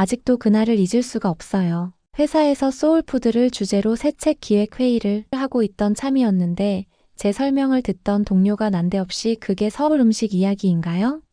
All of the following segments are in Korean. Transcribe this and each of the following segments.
아직도 그날을 잊을 수가 없어요. 회사에서 소울푸드를 주제로 새 책 기획 회의를 하고 있던 참이었는데 제 설명을 듣던 동료가 난데없이 그게 서울 음식 이야기인가요?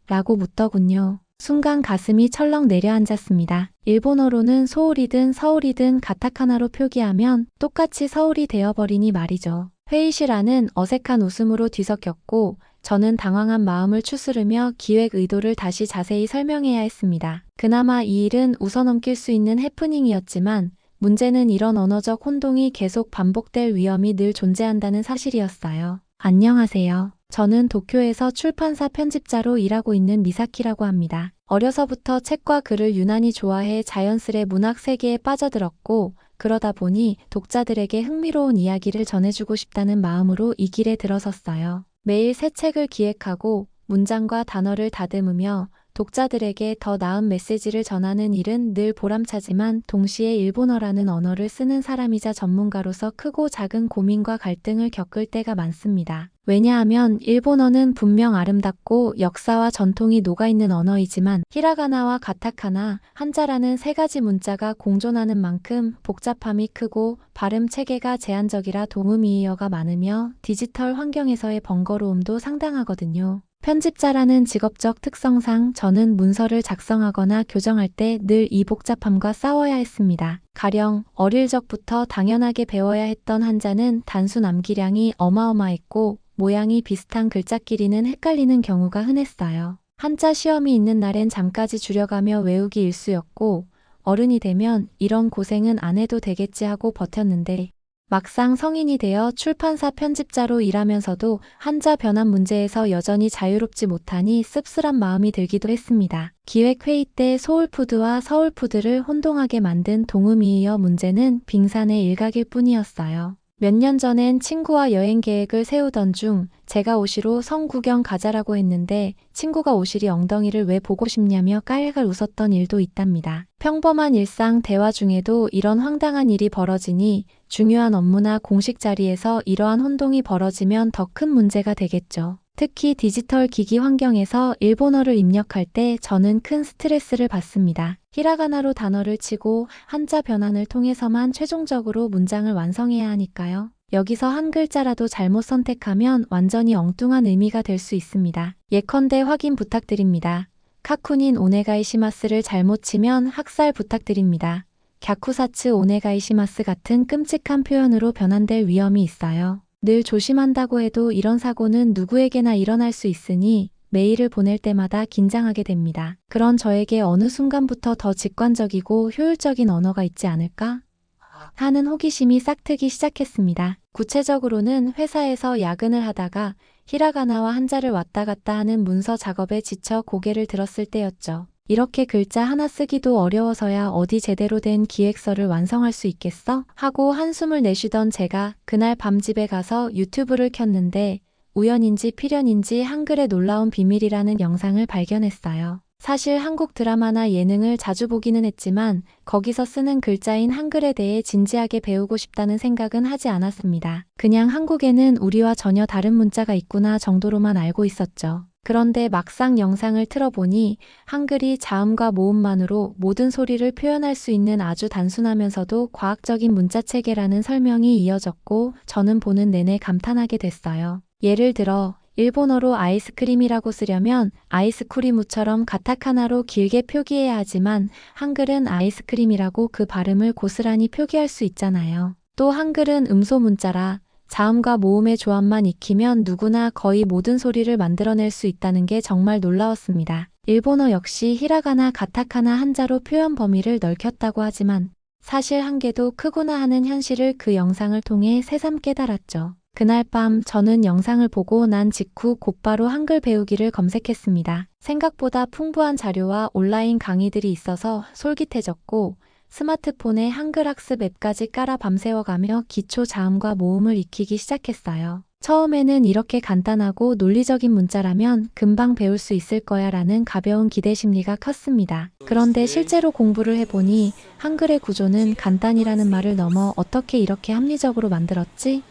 라고 묻더군요. 순간 가슴이 철렁 내려앉았습니다. 일본어로는 소울이든 서울이든 가타카나로 표기하면 똑같이 서울이 되어버리니 말이죠. 회의실 안은 어색한 웃음으로 뒤섞였고 저는 당황한 마음을 추스르며 기획 의도를 다시 자세히 설명해야 했습니다. 그나마 이 일은 웃어넘길 수 있는 해프닝이었지만 문제는 이런 언어적 혼동이 계속 반복될 위험이 늘 존재한다는 사실이었어요. 안녕하세요. 저는 도쿄에서 출판사 편집자로 일하고 있는 미사키라고 합니다. 어려서부터 책과 글을 유난히 좋아해 자연스레 문학 세계에 빠져들었고 그러다 보니 독자들에게 흥미로운 이야기를 전해주고 싶다는 마음으로 이 길에 들어섰어요. 매일 새 책을 기획하고 문장과 단어를 다듬으며 독자들에게 더 나은 메시지를 전하는 일은 늘 보람차지만 동시에 일본어라는 언어를 쓰는 사람이자 전문가로서 크고 작은 고민과 갈등을 겪을 때가 많습니다. 왜냐하면 일본어는 분명 아름답고 역사와 전통이 녹아있는 언어이지만 히라가나와 가타카나, 한자라는 세 가지 문자가 공존하는 만큼 복잡함이 크고 발음 체계가 제한적이라 동음이의어가 많으며 디지털 환경에서의 번거로움도 상당하거든요. 편집자라는 직업적 특성상 저는 문서를 작성하거나 교정할 때 늘 이 복잡함과 싸워야 했습니다. 가령 어릴 적부터 당연하게 배워야 했던 한자는 단수 암기량이 어마어마했고 모양이 비슷한 글자끼리는 헷갈리는 경우가 흔했어요. 한자 시험이 있는 날엔 잠까지 줄여가며 외우기 일쑤였고 어른이 되면 이런 고생은 안 해도 되겠지 하고 버텼는데 막상 성인이 되어 출판사 편집자로 일하면서도 한자 변환 문제에서 여전히 자유롭지 못하니 씁쓸한 마음이 들기도 했습니다. 기획회의 때 소울푸드와 서울푸드를 혼동하게 만든 동음이의어 문제는 빙산의 일각일 뿐이었어요. 몇 년 전엔 친구와 여행 계획을 세우던 중 제가 오시로 성 구경 가자라고 했는데 친구가 오시리 엉덩이를 왜 보고 싶냐며 깔깔 웃었던 일도 있답니다. 평범한 일상 대화 중에도 이런 황당한 일이 벌어지니 중요한 업무나 공식 자리에서 이러한 혼동이 벌어지면 더 큰 문제가 되겠죠. 특히 디지털 기기 환경에서 일본어를 입력할 때 저는 큰 스트레스를 받습니다. 히라가나로 단어를 치고 한자 변환을 통해서만 최종적으로 문장을 완성해야 하니까요. 여기서 한 글자라도 잘못 선택하면 완전히 엉뚱한 의미가 될 수 있습니다. 예컨대 확인 부탁드립니다. 카쿠닌 오네가이시마스를 잘못 치면 학살 부탁드립니다. 갸쿠사츠 오네가이시마스 같은 끔찍한 표현으로 변환될 위험이 있어요. 늘 조심한다고 해도 이런 사고는 누구에게나 일어날 수 있으니 메일을 보낼 때마다 긴장하게 됩니다. 그런 저에게 어느 순간부터 더 직관적이고 효율적인 언어가 있지 않을까? 하는 호기심이 싹트기 시작했습니다. 구체적으로는 회사에서 야근을 하다가 히라가나와 한자를 왔다 갔다 하는 문서 작업에 지쳐 고개를 들었을 때였죠. 이렇게 글자 하나 쓰기도 어려워서야 어디 제대로 된 기획서를 완성할 수 있겠어? 하고 한숨을 내쉬던 제가 그날 밤 집에 가서 유튜브를 켰는데 우연인지 필연인지 한글의 놀라운 비밀이라는 영상을 발견했어요. 사실 한국 드라마나 예능을 자주 보기는 했지만 거기서 쓰는 글자인 한글에 대해 진지하게 배우고 싶다는 생각은 하지 않았습니다. 그냥 한국에는 우리와 전혀 다른 문자가 있구나 정도로만 알고 있었죠. 그런데 막상 영상을 틀어보니 한글이 자음과 모음만으로 모든 소리를 표현할 수 있는 아주 단순하면서도 과학적인 문자체계라는 설명이 이어졌고 저는 보는 내내 감탄하게 됐어요. 예를 들어 일본어로 아이스크림이라고 쓰려면 아이스크리무처럼 가타카나로 길게 표기해야 하지만 한글은 아이스크림이라고 그 발음을 고스란히 표기할 수 있잖아요. 또 한글은 음소 문자라 자음과 모음의 조합만 익히면 누구나 거의 모든 소리를 만들어낼 수 있다는 게 정말 놀라웠습니다. 일본어 역시 히라가나, 가타카나, 한자로 표현 범위를 넓혔다고 하지만 사실 한계도 크구나 하는 현실을 그 영상을 통해 새삼 깨달았죠. 그날 밤 저는 영상을 보고 난 직후 곧바로 한글 배우기를 검색했습니다. 생각보다 풍부한 자료와 온라인 강의들이 있어서 솔깃해졌고 스마트폰에 한글 학습 앱까지 깔아 밤새워가며 기초 자음과 모음을 익히기 시작했어요. 처음에는 이렇게 간단하고 논리적인 문자라면 금방 배울 수 있을 거야 라는 가벼운 기대 심리가 컸습니다. 그런데 실제로 공부를 해보니 한글의 구조는 간단이라는 말을 넘어 어떻게 이렇게 합리적으로 만들었지?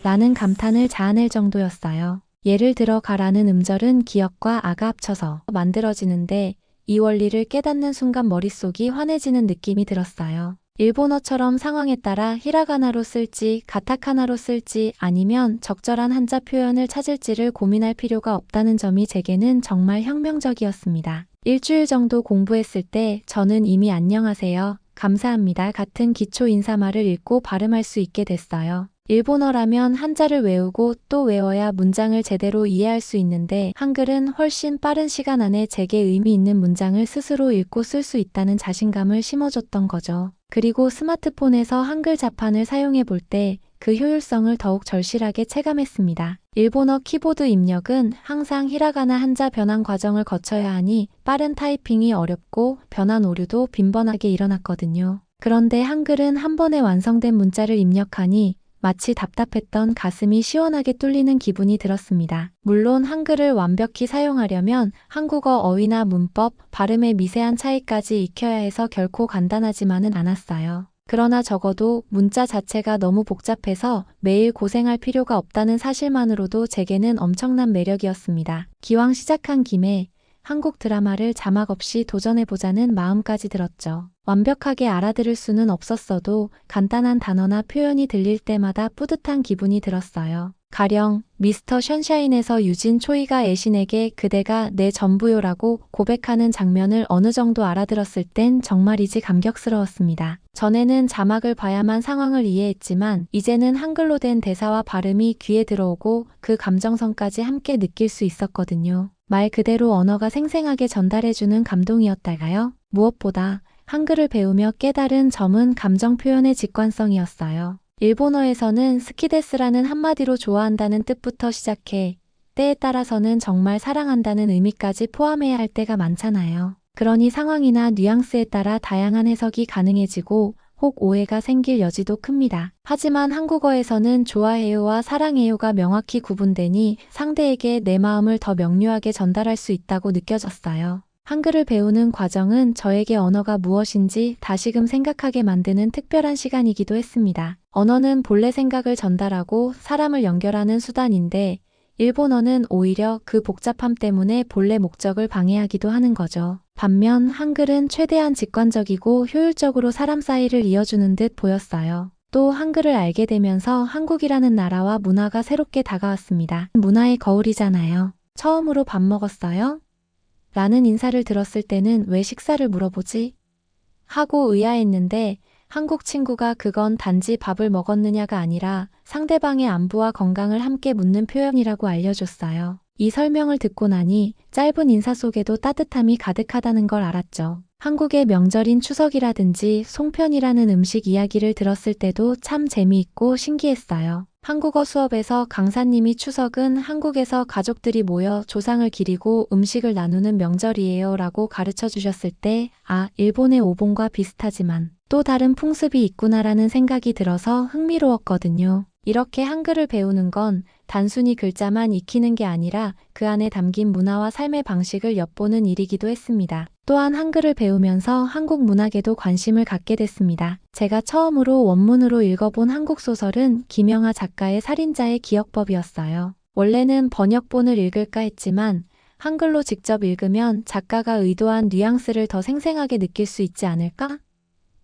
라는 감탄을 자아낼 정도였어요. 예를 들어 가라는 음절은 기역과 아가 합쳐서 만들어지는데 이 원리를 깨닫는 순간 머릿속이 환해지는 느낌이 들었어요. 일본어처럼 상황에 따라 히라가나로 쓸지 가타카나로 쓸지 아니면 적절한 한자 표현을 찾을지를 고민할 필요가 없다는 점이 제게는 정말 혁명적이었습니다. 일주일 정도 공부했을 때 저는 이미 안녕하세요, 감사합니다 같은 기초 인사말을 읽고 발음할 수 있게 됐어요. 일본어라면 한자를 외우고 또 외워야 문장을 제대로 이해할 수 있는데 한글은 훨씬 빠른 시간 안에 제게 의미 있는 문장을 스스로 읽고 쓸 수 있다는 자신감을 심어줬던 거죠. 그리고 스마트폰에서 한글 자판을 사용해 볼 때 그 효율성을 더욱 절실하게 체감했습니다. 일본어 키보드 입력은 항상 히라가나 한자 변환 과정을 거쳐야 하니 빠른 타이핑이 어렵고 변환 오류도 빈번하게 일어났거든요. 그런데 한글은 한 번에 완성된 문자를 입력하니 마치 답답했던 가슴이 시원하게 뚫리는 기분이 들었습니다. 물론 한글을 완벽히 사용하려면 한국어 어휘나 문법, 발음의 미세한 차이까지 익혀야 해서 결코 간단하지만은 않았어요. 그러나 적어도 문자 자체가 너무 복잡해서 매일 고생할 필요가 없다는 사실만으로도 제게는 엄청난 매력이었습니다. 기왕 시작한 김에 한국 드라마를 자막 없이 도전해보자는 마음까지 들었죠. 완벽하게 알아들을 수는 없었어도 간단한 단어나 표현이 들릴 때마다 뿌듯한 기분이 들었어요. 가령 미스터 션샤인에서 유진 초이가 애신에게 그대가 내 전부요라고 고백하는 장면을 어느 정도 알아들었을 땐 정말이지 감격스러웠습니다. 전에는 자막을 봐야만 상황을 이해했지만 이제는 한글로 된 대사와 발음이 귀에 들어오고 그 감정선까지 함께 느낄 수 있었거든요. 말 그대로 언어가 생생하게 전달해주는 감동이었달까요? 무엇보다 한글을 배우며 깨달은 점은 감정 표현의 직관성이었어요. 일본어에서는 스키데스라는 한마디로 좋아한다는 뜻부터 시작해 때에 따라서는 정말 사랑한다는 의미까지 포함해야 할 때가 많잖아요. 그러니 상황이나 뉘앙스에 따라 다양한 해석이 가능해지고 혹 오해가 생길 여지도 큽니다. 하지만 한국어에서는 좋아해요와 사랑해요가 명확히 구분되니 상대에게 내 마음을 더 명료하게 전달할 수 있다고 느껴졌어요. 한글을 배우는 과정은 저에게 언어가 무엇인지 다시금 생각하게 만드는 특별한 시간이기도 했습니다. 언어는 본래 생각을 전달하고 사람을 연결하는 수단인데 일본어는 오히려 그 복잡함 때문에 본래 목적을 방해하기도 하는 거죠. 반면 한글은 최대한 직관적이고 효율적으로 사람 사이를 이어주는 듯 보였어요. 또 한글을 알게 되면서 한국이라는 나라와 문화가 새롭게 다가왔습니다. 문화의 거울이잖아요. 처음으로 밥 먹었어요? 라는 인사를 들었을 때는 왜 식사를 물어보지? 하고 의아했는데 한국 친구가 그건 단지 밥을 먹었느냐가 아니라 상대방의 안부와 건강을 함께 묻는 표현이라고 알려줬어요. 이 설명을 듣고 나니 짧은 인사 속에도 따뜻함이 가득하다는 걸 알았죠. 한국의 명절인 추석이라든지 송편이라는 음식 이야기를 들었을 때도 참 재미있고 신기했어요. 한국어 수업에서 강사님이 추석은 한국에서 가족들이 모여 조상을 기리고 음식을 나누는 명절이에요 라고 가르쳐 주셨을 때 일본의 오봉과 비슷하지만 또 다른 풍습이 있구나라는 생각이 들어서 흥미로웠거든요. 이렇게 한글을 배우는 건 단순히 글자만 익히는 게 아니라 그 안에 담긴 문화와 삶의 방식을 엿보는 일이기도 했습니다. 또한 한글을 배우면서 한국 문학에도 관심을 갖게 됐습니다. 제가 처음으로 원문으로 읽어본 한국 소설은 김영하 작가의 살인자의 기억법이었어요. 원래는 번역본을 읽을까 했지만 한글로 직접 읽으면 작가가 의도한 뉘앙스를 더 생생하게 느낄 수 있지 않을까?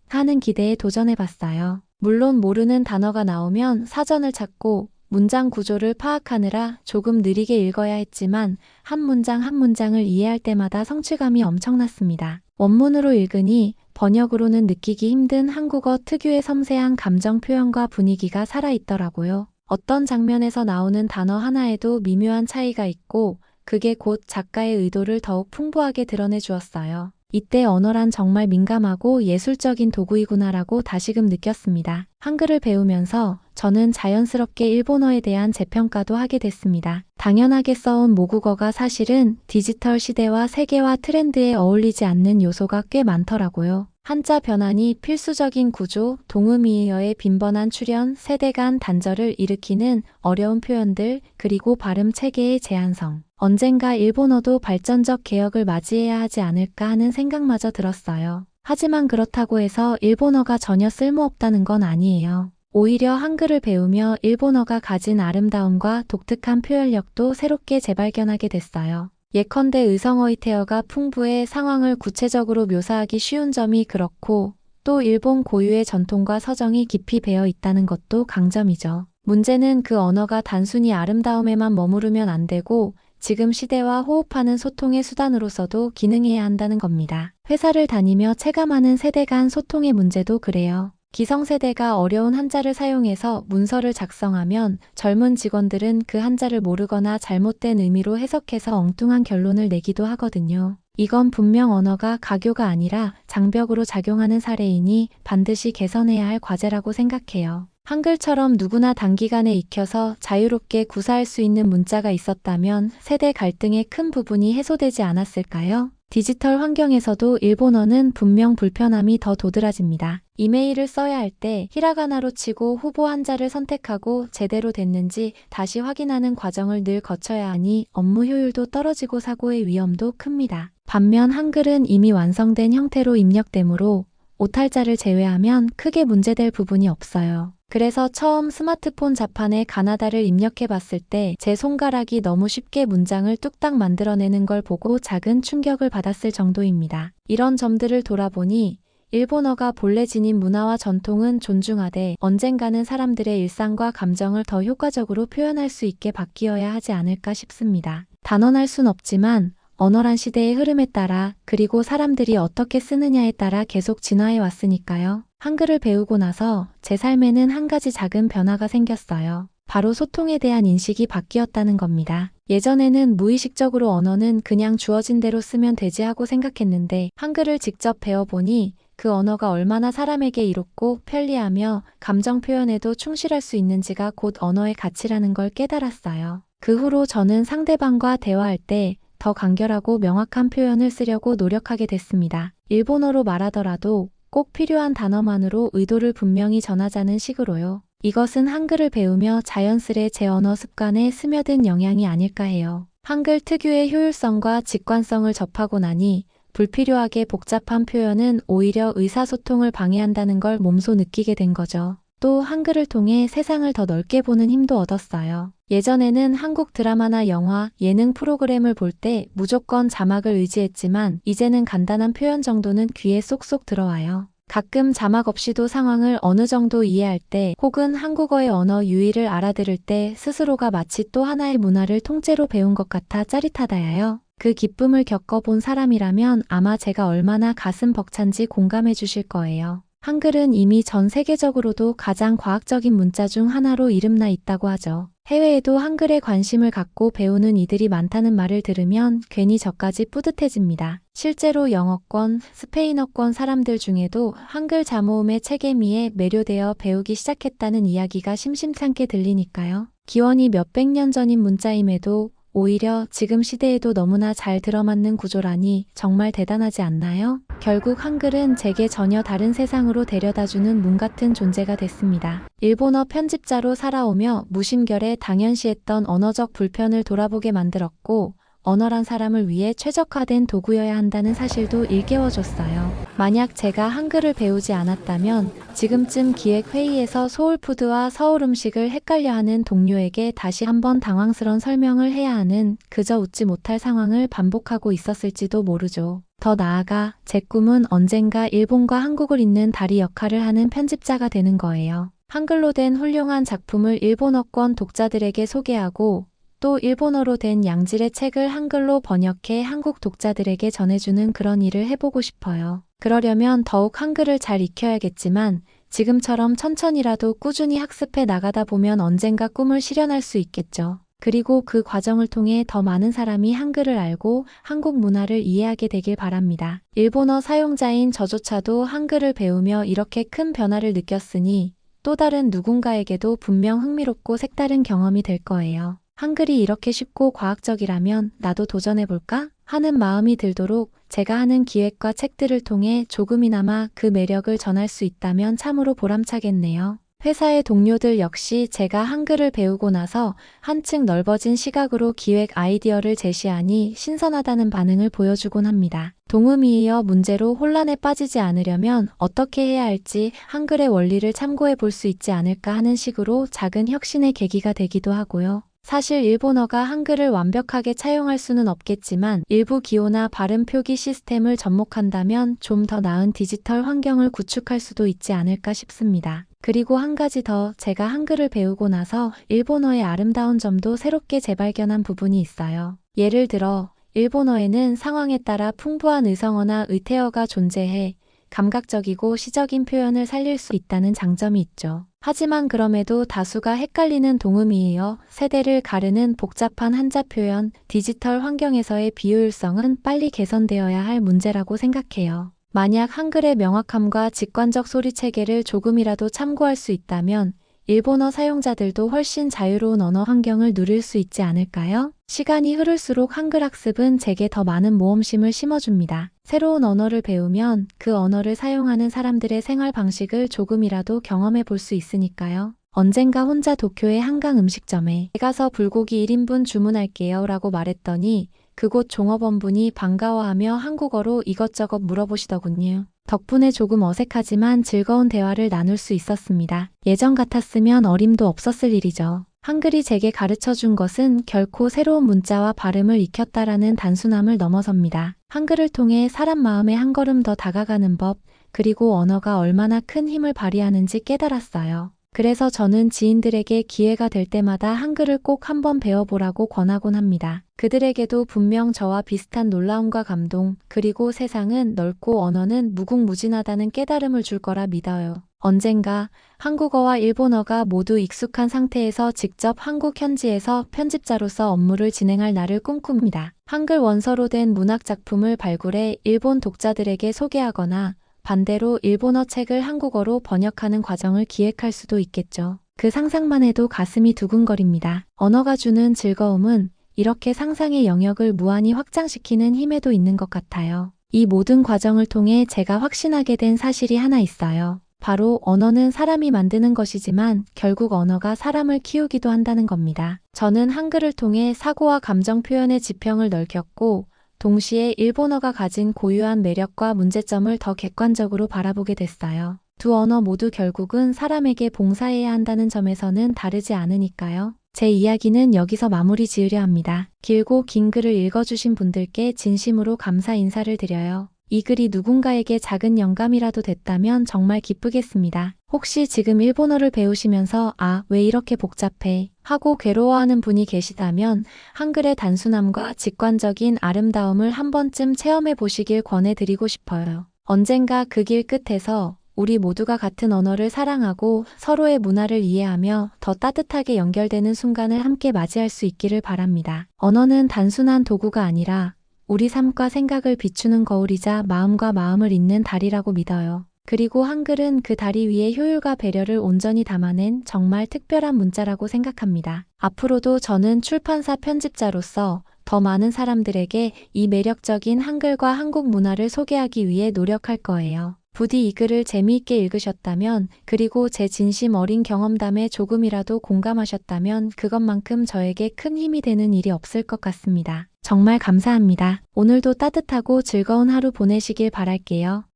하는 기대에 도전해봤어요. 물론 모르는 단어가 나오면 사전을 찾고 문장 구조를 파악하느라 조금 느리게 읽어야 했지만 한 문장 한 문장을 이해할 때마다 성취감이 엄청났습니다. 원문으로 읽으니 번역으로는 느끼기 힘든 한국어 특유의 섬세한 감정 표현과 분위기가 살아있더라고요. 어떤 장면에서 나오는 단어 하나에도 미묘한 차이가 있고 그게 곧 작가의 의도를 더욱 풍부하게 드러내 주었어요. 이때 언어란 정말 민감하고 예술적인 도구이구나라고 다시금 느꼈습니다. 한글을 배우면서 저는 자연스럽게 일본어에 대한 재평가도 하게 됐습니다. 당연하게 써온 모국어가 사실은 디지털 시대와 세계화 트렌드에 어울리지 않는 요소가 꽤 많더라고요. 한자 변환이 필수적인 구조, 동음이의어의 빈번한 출현, 세대 간 단절을 일으키는 어려운 표현들, 그리고 발음 체계의 제한성. 언젠가 일본어도 발전적 개혁을 맞이해야 하지 않을까 하는 생각마저 들었어요. 하지만 그렇다고 해서 일본어가 전혀 쓸모없다는 건 아니에요. 오히려 한글을 배우며 일본어가 가진 아름다움과 독특한 표현력도 새롭게 재발견하게 됐어요. 예컨대 의성어의 태어가 풍부해 상황을 구체적으로 묘사하기 쉬운 점이 그렇고 또 일본 고유의 전통과 서정이 깊이 배어 있다는 것도 강점이죠. 문제는 그 언어가 단순히 아름다움에만 머무르면 안 되고 지금 시대와 호흡하는 소통의 수단으로서도 기능해야 한다는 겁니다. 회사를 다니며 체감하는 세대 간 소통의 문제도 그래요. 기성세대가 어려운 한자를 사용해서 문서를 작성하면 젊은 직원들은 그 한자를 모르거나 잘못된 의미로 해석해서 엉뚱한 결론을 내기도 하거든요. 이건 분명 언어가 가교가 아니라 장벽으로 작용하는 사례이니 반드시 개선해야 할 과제라고 생각해요. 한글처럼 누구나 단기간에 익혀서 자유롭게 구사할 수 있는 문자가 있었다면 세대 갈등의 큰 부분이 해소되지 않았을까요? 디지털 환경에서도 일본어는 분명 불편함이 더 도드라집니다. 이메일을 써야 할 때 히라가나로 치고 후보 한자를 선택하고 제대로 됐는지 다시 확인하는 과정을 늘 거쳐야 하니 업무 효율도 떨어지고 사고의 위험도 큽니다. 반면 한글은 이미 완성된 형태로 입력되므로 오탈자를 제외하면 크게 문제될 부분이 없어요. 그래서 처음 스마트폰 자판에 가나다를 입력해 봤을 때 제 손가락이 너무 쉽게 문장을 뚝딱 만들어내는 걸 보고 작은 충격을 받았을 정도입니다. 이런 점들을 돌아보니 일본어가 본래 지닌 문화와 전통은 존중하되 언젠가는 사람들의 일상과 감정을 더 효과적으로 표현할 수 있게 바뀌어야 하지 않을까 싶습니다. 단언할 순 없지만 언어란 시대의 흐름에 따라 그리고 사람들이 어떻게 쓰느냐에 따라 계속 진화해 왔으니까요. 한글을 배우고 나서 제 삶에는 한 가지 작은 변화가 생겼어요. 바로 소통에 대한 인식이 바뀌었다는 겁니다. 예전에는 무의식적으로 언어는 그냥 주어진 대로 쓰면 되지 하고 생각했는데 한글을 직접 배워보니 그 언어가 얼마나 사람에게 이롭고 편리하며 감정 표현에도 충실할 수 있는지가 곧 언어의 가치라는 걸 깨달았어요. 그 후로 저는 상대방과 대화할 때 더 간결하고 명확한 표현을 쓰려고 노력하게 됐습니다. 일본어로 말하더라도 꼭 필요한 단어만으로 의도를 분명히 전하자는 식으로요. 이것은 한글을 배우며 자연스레 제 언어 습관에 스며든 영향이 아닐까 해요. 한글 특유의 효율성과 직관성을 접하고 나니 불필요하게 복잡한 표현은 오히려 의사소통을 방해한다는 걸 몸소 느끼게 된 거죠. 또 한글을 통해 세상을 더 넓게 보는 힘도 얻었어요. 예전에는 한국 드라마나 영화, 예능 프로그램을 볼 때 무조건 자막을 의지했지만 이제는 간단한 표현 정도는 귀에 쏙쏙 들어와요. 가끔 자막 없이도 상황을 어느 정도 이해할 때 혹은 한국어의 언어 유희를 알아들을 때 스스로가 마치 또 하나의 문화를 통째로 배운 것 같아 짜릿하다야요. 그 기쁨을 겪어본 사람이라면 아마 제가 얼마나 가슴 벅찬지 공감해 주실 거예요. 한글은 이미 전 세계적으로도 가장 과학적인 문자 중 하나로 이름나 있다고 하죠. 해외에도 한글에 관심을 갖고 배우는 이들이 많다는 말을 들으면 괜히 저까지 뿌듯해집니다. 실제로 영어권, 스페인어권 사람들 중에도 한글 자모음의 체계미에 매료되어 배우기 시작했다는 이야기가 심심찮게 들리니까요. 기원이 몇백 년 전인 문자임에도 오히려 지금 시대에도 너무나 잘 들어맞는 구조라니 정말 대단하지 않나요? 결국 한글은 제게 전혀 다른 세상으로 데려다주는 문 같은 존재가 됐습니다. 일본어 편집자로 살아오며 무심결에 당연시했던 언어적 불편을 돌아보게 만들었고 언어란 사람을 위해 최적화된 도구여야 한다는 사실도 일깨워줬어요. 만약 제가 한글을 배우지 않았다면 지금쯤 기획회의에서 소울푸드와 서울음식을 헷갈려하는 동료에게 다시 한번 당황스런 설명을 해야 하는 그저 웃지 못할 상황을 반복하고 있었을지도 모르죠. 더 나아가 제 꿈은 언젠가 일본과 한국을 잇는 다리 역할을 하는 편집자가 되는 거예요. 한글로 된 훌륭한 작품을 일본어권 독자들에게 소개하고 또 일본어로 된 양질의 책을 한글로 번역해 한국 독자들에게 전해주는 그런 일을 해보고 싶어요. 그러려면 더욱 한글을 잘 익혀야겠지만 지금처럼 천천히라도 꾸준히 학습해 나가다 보면 언젠가 꿈을 실현할 수 있겠죠. 그리고 그 과정을 통해 더 많은 사람이 한글을 알고 한국 문화를 이해하게 되길 바랍니다. 일본어 사용자인 저조차도 한글을 배우며 이렇게 큰 변화를 느꼈으니 또 다른 누군가에게도 분명 흥미롭고 색다른 경험이 될 거예요. 한글이 이렇게 쉽고 과학적이라면 나도 도전해볼까? 하는 마음이 들도록 제가 하는 기획과 책들을 통해 조금이나마 그 매력을 전할 수 있다면 참으로 보람차겠네요. 회사의 동료들 역시 제가 한글을 배우고 나서 한층 넓어진 시각으로 기획 아이디어를 제시하니 신선하다는 반응을 보여주곤 합니다. 동음이어 문제로 혼란에 빠지지 않으려면 어떻게 해야 할지 한글의 원리를 참고해 볼 수 있지 않을까 하는 식으로 작은 혁신의 계기가 되기도 하고요. 사실 일본어가 한글을 완벽하게 차용할 수는 없겠지만 일부 기호나 발음 표기 시스템을 접목한다면 좀 더 나은 디지털 환경을 구축할 수도 있지 않을까 싶습니다. 그리고 한 가지 더, 제가 한글을 배우고 나서 일본어의 아름다운 점도 새롭게 재발견한 부분이 있어요. 예를 들어 일본어에는 상황에 따라 풍부한 의성어나 의태어가 존재해 감각적이고 시적인 표현을 살릴 수 있다는 장점이 있죠. 하지만 그럼에도 다수가 헷갈리는 동음이에요. 세대를 가르는 복잡한 한자 표현, 디지털 환경에서의 비효율성은 빨리 개선되어야 할 문제라고 생각해요. 만약 한글의 명확함과 직관적 소리 체계를 조금이라도 참고할 수 있다면 일본어 사용자들도 훨씬 자유로운 언어 환경을 누릴 수 있지 않을까요? 시간이 흐를수록 한글 학습은 제게 더 많은 모험심을 심어줍니다. 새로운 언어를 배우면 그 언어를 사용하는 사람들의 생활 방식을 조금이라도 경험해 볼 수 있으니까요. 언젠가 혼자 도쿄의 한강 음식점에 가서 불고기 1인분 주문할게요 라고 말했더니 그곳 종업원분이 반가워하며 한국어로 이것저것 물어보시더군요. 덕분에 조금 어색하지만 즐거운 대화를 나눌 수 있었습니다. 예전 같았으면 어림도 없었을 일이죠. 한글이 제게 가르쳐준 것은 결코 새로운 문자와 발음을 익혔다라는 단순함을 넘어섭니다. 한글을 통해 사람 마음에 한 걸음 더 다가가는 법, 그리고 언어가 얼마나 큰 힘을 발휘하는지 깨달았어요. 그래서 저는 지인들에게 기회가 될 때마다 한글을 꼭 한번 배워보라고 권하곤 합니다. 그들에게도 분명 저와 비슷한 놀라움과 감동, 그리고 세상은 넓고 언어는 무궁무진하다는 깨달음을 줄 거라 믿어요. 언젠가 한국어와 일본어가 모두 익숙한 상태에서 직접 한국 현지에서 편집자로서 업무를 진행할 날을 꿈꿉니다. 한글 원서로 된 문학 작품을 발굴해 일본 독자들에게 소개하거나 반대로 일본어 책을 한국어로 번역하는 과정을 기획할 수도 있겠죠. 그 상상만 해도 가슴이 두근거립니다. 언어가 주는 즐거움은 이렇게 상상의 영역을 무한히 확장시키는 힘에도 있는 것 같아요. 이 모든 과정을 통해 제가 확신하게 된 사실이 하나 있어요. 바로 언어는 사람이 만드는 것이지만 결국 언어가 사람을 키우기도 한다는 겁니다. 저는 한글을 통해 사고와 감정 표현의 지평을 넓혔고 동시에 일본어가 가진 고유한 매력과 문제점을 더 객관적으로 바라보게 됐어요. 두 언어 모두 결국은 사람에게 봉사해야 한다는 점에서는 다르지 않으니까요. 제 이야기는 여기서 마무리 지으려 합니다. 길고 긴 글을 읽어주신 분들께 진심으로 감사 인사를 드려요. 이 글이 누군가에게 작은 영감이라도 됐다면 정말 기쁘겠습니다. 혹시 지금 일본어를 배우시면서 왜 이렇게 복잡해? 하고 괴로워하는 분이 계시다면 한글의 단순함과 직관적인 아름다움을 한 번쯤 체험해 보시길 권해드리고 싶어요. 언젠가 그 길 끝에서 우리 모두가 같은 언어를 사랑하고 서로의 문화를 이해하며 더 따뜻하게 연결되는 순간을 함께 맞이할 수 있기를 바랍니다. 언어는 단순한 도구가 아니라 우리 삶과 생각을 비추는 거울이자 마음과 마음을 잇는 달이라고 믿어요. 그리고 한글은 그 다리 위에 효율과 배려를 온전히 담아낸 정말 특별한 문자라고 생각합니다. 앞으로도 저는 출판사 편집자로서 더 많은 사람들에게 이 매력적인 한글과 한국 문화를 소개하기 위해 노력할 거예요. 부디 이 글을 재미있게 읽으셨다면, 그리고 제 진심 어린 경험담에 조금이라도 공감하셨다면 그것만큼 저에게 큰 힘이 되는 일이 없을 것 같습니다. 정말 감사합니다. 오늘도 따뜻하고 즐거운 하루 보내시길 바랄게요.